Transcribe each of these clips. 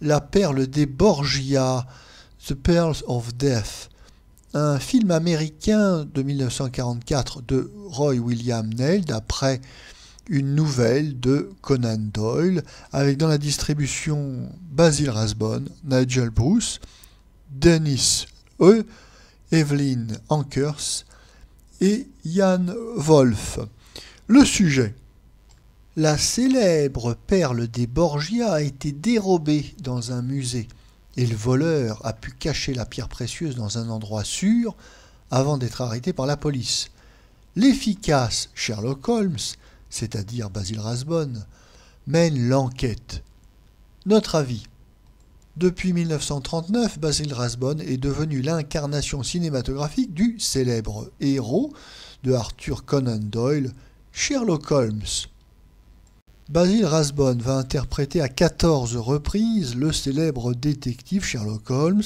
La perle des Borgia, The Pearls of Death, un film américain de 1944 de Roy William Neill, d'après une nouvelle de Conan Doyle, avec dans la distribution Basil Rathbone, Nigel Bruce, Dennis E., Evelyn Ankers et Jan Wolf. Le sujet. La célèbre perle des Borgia a été dérobée dans un musée et le voleur a pu cacher la pierre précieuse dans un endroit sûr avant d'être arrêté par la police. L'efficace Sherlock Holmes, c'est-à-dire Basil Rathbone, mène l'enquête. Notre avis. Depuis 1939, Basil Rathbone est devenu l'incarnation cinématographique du célèbre héros de Arthur Conan Doyle, Sherlock Holmes. Basil Rathbone va interpréter à 14 reprises le célèbre détective Sherlock Holmes,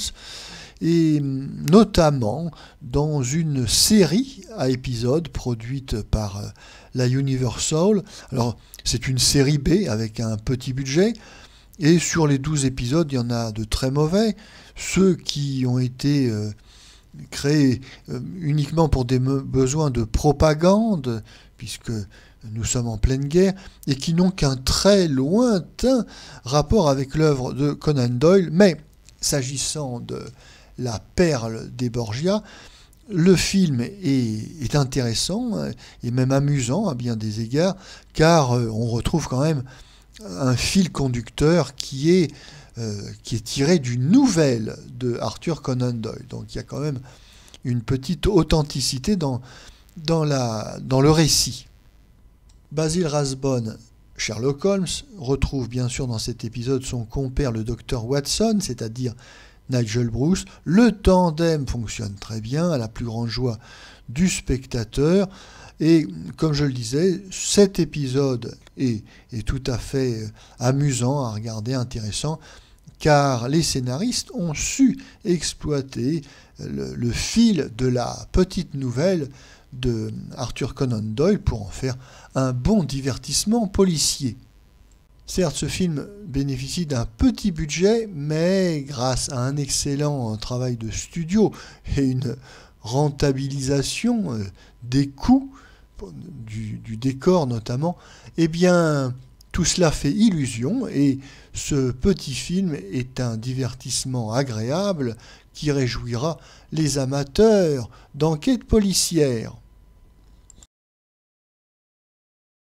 et notamment dans une série à épisodes produite par la Universal. Alors, c'est une série B avec un petit budget, et sur les 12 épisodes, il y en a de très mauvais. Ceux qui ont été créés uniquement pour des besoins de propagande, puisque nous sommes en pleine guerre, et qui n'ont qu'un très lointain rapport avec l'œuvre de Conan Doyle. Mais, s'agissant de La perle des Borgia, le film est intéressant et même amusant à bien des égards, car on retrouve quand même un fil conducteur qui est tiré d'une nouvelle de Arthur Conan Doyle. Donc il y a quand même une petite authenticité dans le récit. Basil Rathbone, Sherlock Holmes, retrouve bien sûr dans cet épisode son compère le docteur Watson, c'est-à-dire Nigel Bruce. Le tandem fonctionne très bien, à la plus grande joie du spectateur. Et comme je le disais, cet épisode est tout à fait amusant à regarder, intéressant, car les scénaristes ont su exploiter le fil de la petite nouvelle de Arthur Conan Doyle pour en faire un bon divertissement policier. Certes, ce film bénéficie d'un petit budget, mais grâce à un excellent travail de studio et une rentabilisation des coûts, du décor notamment, eh bien, tout cela fait illusion et ce petit film est un divertissement agréable qui réjouira les amateurs d'enquête policière.